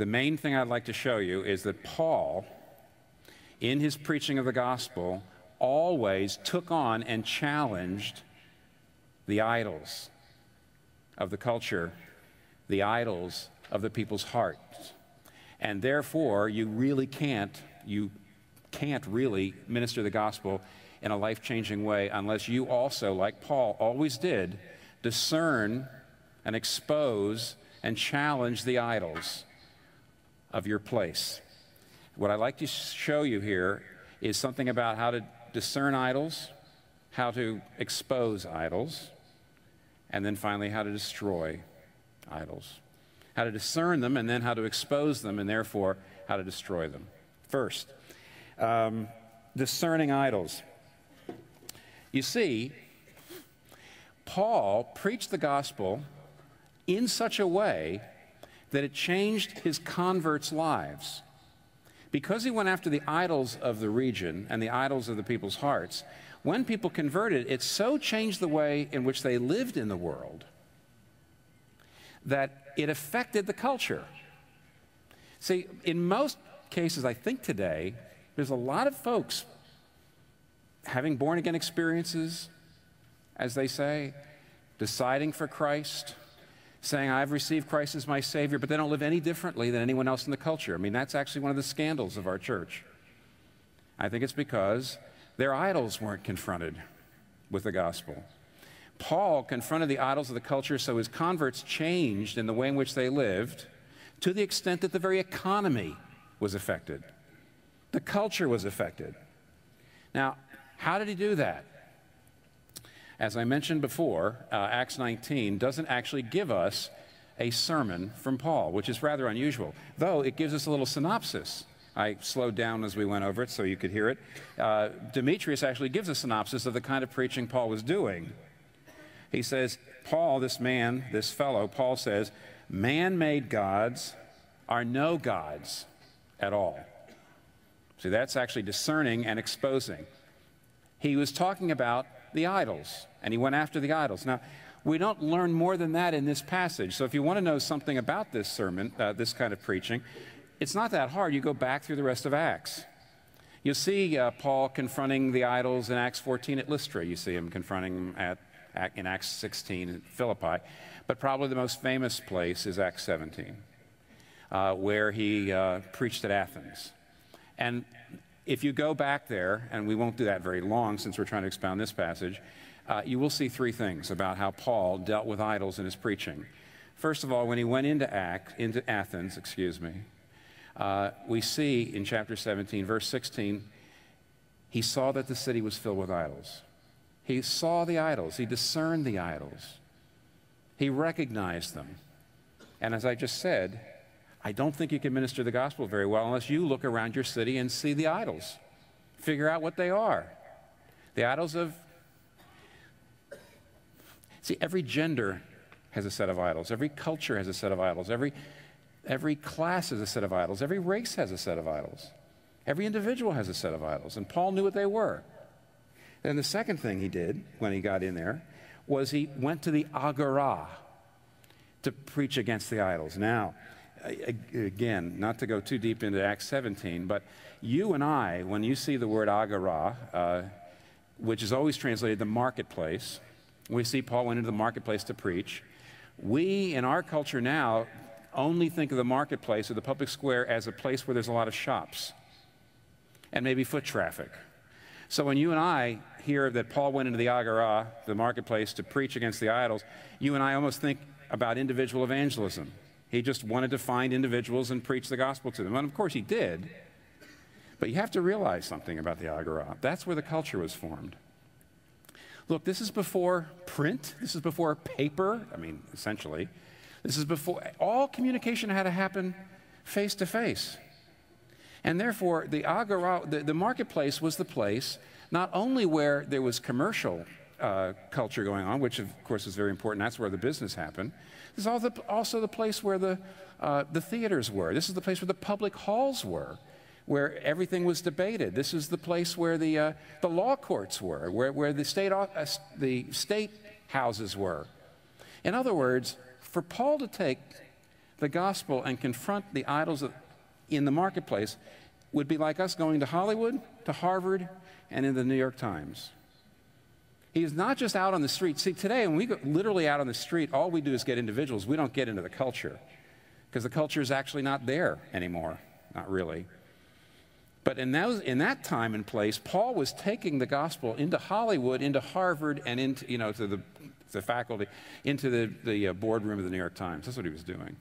The main thing I'd like to show you is that Paul, in his preaching of the gospel, always took on and challenged the idols of the culture, the idols of the people's hearts. And therefore, you can't really minister the gospel in a life-changing way unless you also, like Paul always did, discern and expose and challenge the idols of your place. What I'd like to show you here is something about how to discern idols, how to expose idols, and then finally how to destroy idols. How to discern them, and then how to expose them, and therefore how to destroy them. First, discerning idols. You see, Paul preached the gospel in such a way that it changed his converts' lives. Because he went after the idols of the region and the idols of the people's hearts, when people converted, it so changed the way in which they lived in the world that it affected the culture. See, in most cases, I think today, there's a lot of folks having born-again experiences, as they say, deciding for Christ, saying, I've received Christ as my Savior, but they don't live any differently than anyone else in the culture. I mean, that's actually one of the scandals of our church. I think it's because their idols weren't confronted with the gospel. Paul confronted the idols of the culture, so his converts changed in the way in which they lived to the extent that the very economy was affected. The culture was affected. Now, how did he do that? As I mentioned before, Acts 19 doesn't actually give us a sermon from Paul, which is rather unusual, though it gives us a little synopsis. I slowed down as we went over it so you could hear it. Demetrius actually gives a synopsis of the kind of preaching Paul was doing. He says, Paul, this man, this fellow, Paul says, man-made gods are no gods at all. See, that's actually discerning and exposing. He was talking about the idols, and he went after the idols. Now, we don't learn more than that in this passage, so if you want to know something about this sermon, this kind of preaching, it's not that hard. You go back through the rest of Acts. You'll see Paul confronting the idols in Acts 14 at Lystra. You see him confronting them in Acts 16 at Philippi. But probably the most famous place is Acts 17, where he preached at Athens. And if you go back there, and we won't do that very long since we're trying to expound this passage, you will see three things about how Paul dealt with idols in his preaching. First of all, when he went into Athens, we see in chapter 17, verse 16, he saw that the city was filled with idols. He saw the idols. He discerned the idols. He recognized them. And as I just said, I don't think you can minister the gospel very well unless you look around your city and see the idols. Figure out what they are. The idols of... See, every gender has a set of idols. Every culture has a set of idols. Every class has a set of idols. Every race has a set of idols. Every individual has a set of idols. And Paul knew what they were. Then the second thing he did when he got in there was he went to the Agora to preach against the idols. Now, again, not to go too deep into Acts 17, but you and I, when you see the word Agora, which is always translated the marketplace, we see Paul went into the marketplace to preach. We, in our culture now, only think of the marketplace or the public square as a place where there's a lot of shops and maybe foot traffic. So when you and I hear that Paul went into the Agora, the marketplace, to preach against the idols, you and I almost think about individual evangelism. He just wanted to find individuals and preach the gospel to them. And of course he did. But you have to realize something about the Agora. That's where the culture was formed. Look, this is before print. This is before paper. I mean, essentially. This is before, all communication had to happen face to face. And therefore, the Agora, the marketplace was the place not only where there was commercial culture going on, which of course is very important. That's where the business happened. This is also the place where the theaters were. This is the place where the public halls were, where everything was debated. This is the place where the law courts were, where the state houses were. In other words, for Paul to take the gospel and confront the idols in the marketplace would be like us going to Hollywood, to Harvard, and in the New York Times. He is not just out on the street. See, today, when we go literally out on the street, all we do is get individuals. We don't get into the culture, because the culture is actually not there anymore, not really. But in that time and place, Paul was taking the gospel into Hollywood, into Harvard, and into, to the faculty, into the boardroom of the New York Times. That's what he was doing.